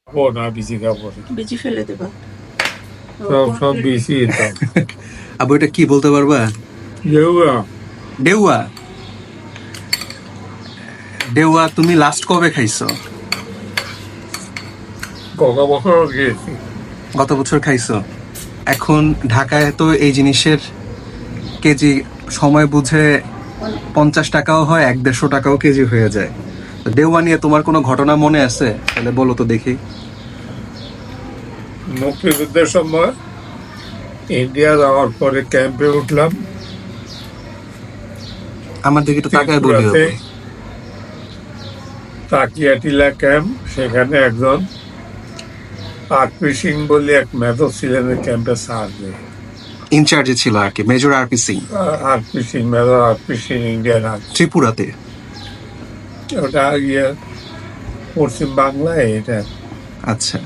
খাবো না, বিচি খাবো না, বিচি ফেলে দেবা। সব বিচি দাও। আবু এটা কি বলতে পারবা? লেউয়া ডেউয়া। ডেউয়া তুমি লাস্ট কবে খাইছো? গত বছর গিয়েছি। গত বছর খাইছো। এখন ঢাকায় তো এই জিনিসের কেজি সময় বুঝে 50 টাকাও হয়, 150 টাকাও কেজি হয়ে যায়। তো ডেউয়া নিয়ে তোমার কোনো ঘটনা মনে আছে? তাহলে বলো তো দেখি। মুক্তিযুদ্ধের সময় ইন্ডিয়া যাওয়ার পরে ক্যাম্পে উঠলাম। আমার দিকে একটু তাকায় বলি। ত্রিপুরাতে তাকিয়াটিলা ক্যাম্প, সেখানে একজন আরপি সিং বলে এক মেজর ছিলেন ক্যাম্পে সার্জে। ইনচার্জে ছিল আর কি, major RP Singh. RP Singh, major RP Singh, Indian army. ত্রিপুরাতে ওটা পশ্চিম বাংলায়। এটা আচ্ছা।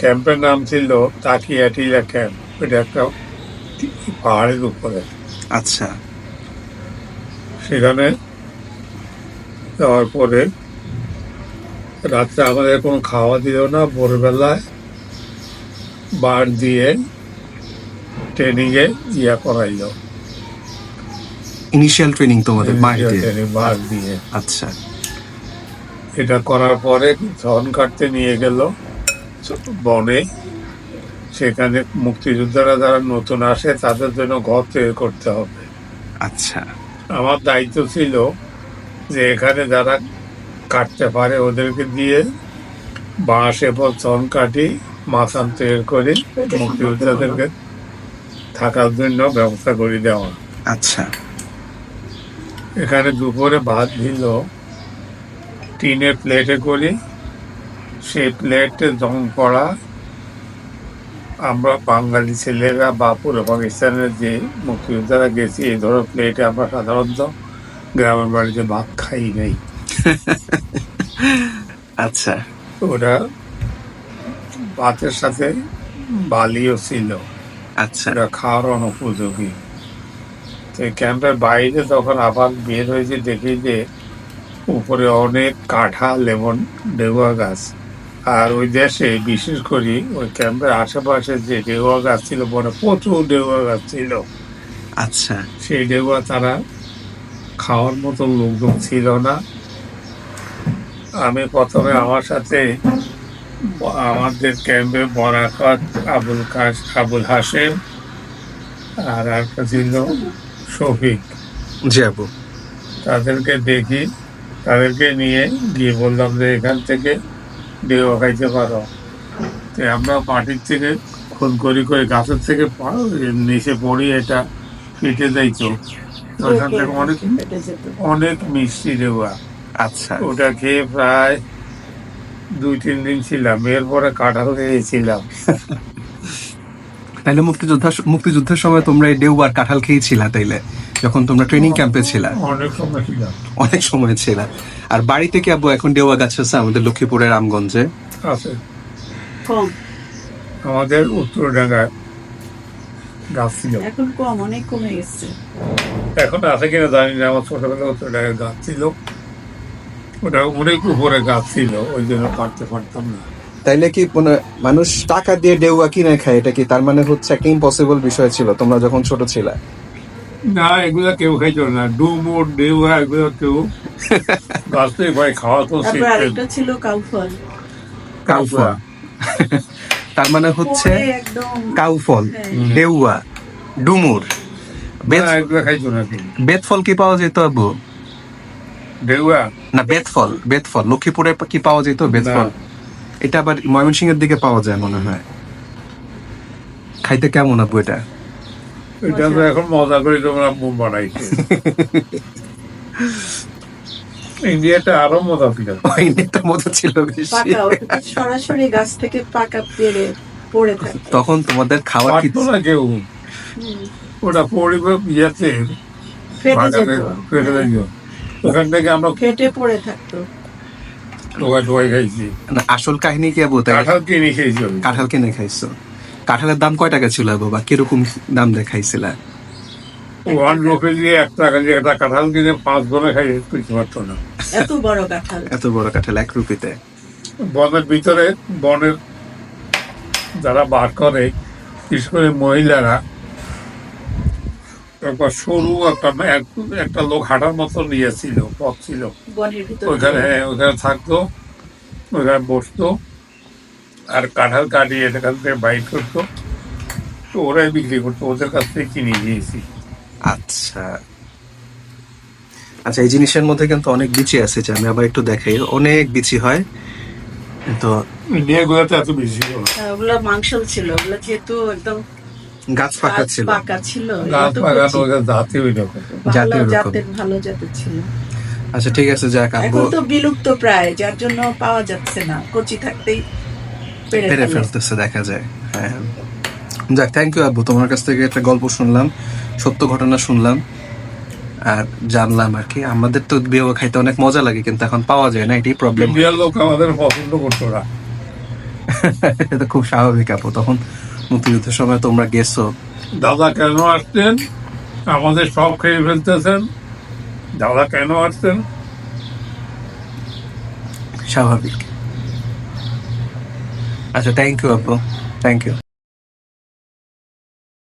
ক্যাম্পের নাম ছিল তাকিয়াটিলা ক্যাম্প। এটা একটা পাহাড়ের উপরে। আচ্ছা। সেখানে যাওয়ার পরে রাত্রে আমাদের কোনো খাওয়া দিল না। ভোরবেলায় বার দিয়ে ট্রেনিংয়ে করাইল। ইনিশিয়াল ট্রেনিং তোমাদের মাঠে? বার দিয়ে। আচ্ছা। এটা করার পরে ঝন কাটতে নিয়ে গেল বনে। সেখানে মুক্তিযোদ্ধারা যারা নতুন আসে তাদের জন্য ঘর তৈরি করতে হবে। আচ্ছা। আমার দায়িত্ব ছিল যে এখানে যারা কাটতে পারে ওদেরকে দিয়ে বাঁশ এবং চন কাটি মাচান তৈরি করে মুক্তিযোদ্ধাদেরকে থাকার জন্য ব্যবস্থা করে দেওয়া। আচ্ছা। এখানে দুপুরে ভাত দিল টিনের প্লেটে করে। সেই প্লেটে জং পড়া আমরা বাঙালি ছেলেরা বা পুরো পাকিস্তানের যে মুক্তিযোদ্ধারা গেছি এই ধরনের প্লেটে আমরা সাধারণত গ্রামের বাড়িতে ভাত খাই নাই। আচ্ছা। ওরা ভাতের সাথে বালিও ছিল। আচ্ছা। ওরা খাওয়ার অনুপযোগী। তো ক্যাম্পের বাইরে তখন আবার বের হয়েছে, দেখি যে উপরে অনেক কাঁঠাল এবং ডেউয়া গাছ। আর ওই দেশে বিশেষ করে ওই ক্যাম্পের আশেপাশে যে ডেউয়া গাছ ছিল, বড় প্রচুর ডেউয়া গাছ ছিল। আচ্ছা। সেই ডেউয়া তারা খাওয়ার মতো লোকজন ছিল না। আমি প্রথমে আমার সাথে আমাদের ক্যাম্পে বরাকত, আবুল হাসেম আর একটা ছিল শফিক। জি আপু। তাদেরকে দেখি, তাদেরকে নিয়ে গিয়ে বললাম যে এখান থেকে ডেউয়া খাইতে পারো। তো আমরা মাটির থেকে খুন করি করে গাছের থেকে নিচে পড়ি, এটা ফেটে যাইতো। ওখান থেকে অনেক অনেক মিষ্টি ডেউয়া। আচ্ছা। ওটা খেয়ে প্রায় 2-3 দিন ছিলাম। এরপরে কাঁঠাল খেয়েছিলাম। তাইলে মুক্তিযুদ্ধের সময় তোমরা এই ডেউয়ার কাঁঠাল খেয়েছিলা তাইলে, যখন তোমরা ট্রেনিং ক্যাম্পে ছিলা? অনেক সময় ছিলাম। অনেক সময় ছিল। আর বাড়িতে কি আবু এখন ডেউয়া গাছ আছে আমাদের লক্ষ্মীপুরের রামগঞ্জে? আছে। কম। আমাদের উত্তরডাঙ্গায় গাছ ছিল। এখন কম, অনেক কমে গেছে। এখন আছে কিনা জানি না। আমার ছোটবেলা উত্তরডাঙ্গায় গাছ ছিল। ওটা অনেক উপরে গাছ ছিল, ওই জন্য কাটতে পারতাম না। তাইলে কি মানুষ টাকা দিয়ে ডেউয়া কিনে খায়? এটা কি তার মানে হচ্ছে একটা ইম্পসিবল বিষয় ছিল তোমরা যখন ছোট ছিলা? না, এগুলা কেউ খাইতো না। ডুমুর ডেউয়া এগুলো কেউ গাছ থেকে ভাই খাওয়া তো তারপর আরেকটা ছিল কাউফল। কাউফল। তার মানে হচ্ছে একদম কাউফল, ডেউয়া, ডুমুর, এগুলো খাইতো না কেউ। বেতফল কি পাওয়া যেত আবু? ডেউয়া না, বেতফল। বেতফল লক্ষ্মীপুরে কি পাওয়া যেত? বেতফল এটা আবার ময়মনসিংহের দিকে পাওয়া যায় মনে হয়। খাইতে কেমন আবু এটা? এটা তো এখন মজা করে তোমরা মুখ বানাইছে। ইন্ডিয়াটা আরো মজা ছিল। ইন্ডিয়াটা মজা ছিল বেশি। পাকা, ওটা সরাসরি গাছ থেকে পাকা পেড়ে পড়ে থাকে। তখন তোমাদের খাওয়ার কি পারতো না কেউ। ওটা পরিবার ইয়েতে ফেটে যেত। ফেটে যাইত। ওখান থেকে আমরা ফেটে পড়ে থাকতো। টোয়াই খাইছি। না, আসল কাহিনী কি আবু? কাঁঠাল কিনে খেয়েছি আমি। কাঁঠাল কিনে খাইছো? কাঁঠালের দাম কয় টাকা ছিল আবু, বা কিরকম দাম দিয়ে খাইছিলা? ওয়ান রুপি দিয়ে 1 টাকা দিয়ে একটা কাঁঠাল কিনে 5 জনে খাই কিছু পারতো না। এত বড় কাঁঠাল। এত বড় কাঁঠাল 1 রুপিতে। বনের ভিতরে বনের যারা বার করে, বিশেষ করে মহিলারা, তারপর সরু একটা লোক হাঁটার মতো নিয়েছিল, পথ ছিল বনের ভিতর ওইখানে, ওইখানে থাকতো, ওইখানে বসতো আর কাঁঠাল কাটিয়ে এখান থেকে বাইর করতো, তো ওরাই বিক্রি করতো, ওদের কাছ থেকে কিনে নিয়েছি। আচ্ছা আচ্ছা, এই জিনিসের মধ্যে কিন্তু অনেক বিচি আছে, যে আমি আবার একটু দেখাই, অনেক বিচি হয়। তো ইন্ডিয়াগুলোতে এত বেশি ছিল না। ওগুলো মাংসল ছিল, ওগুলো যেহেতু একদম গাছ পাকা ছিল। পাকা ছিল, গাছ এত পাকানো কচি। ওদের জাতি ওই রকম। ভালো জাতের ওরকম। জাতের, ভালো জাতের ছিল। আচ্ছা ঠিক আছে, যাক আব্বু এখন তো বিলুপ্ত প্রায়, যার জন্য পাওয়া যাচ্ছে না, কচি থাকতেই পেরে পেরে ফেলে। ফেলতেছে দেখা যায়। হ্যাঁ, যাক থ্যাংক ইউ আব্বু, তোমার কাছ থেকে একটা গল্প শুনলাম, সত্য ঘটনা শুনলাম আর জানলাম আর কি। আমাদের তো বিয়ে খাইতে অনেক মজা লাগে, কিন্তু এখন পাওয়া যায় না, এটাই প্রবলেম। ইন্ডিয়ার লোক আমাদের পছন্দ করতো না। এটা খুব স্বাভাবিক আপু, তখন মুক্তিযুদ্ধের সময় তোমরা গেছো। দাদা কেন আসছেন, আমাদের সব খেয়ে ফেলতেছেন, দাদা কেন আসছেন? স্বাভাবিক। আচ্ছা থ্যাংক ইউ আপু, থ্যাংক ইউ।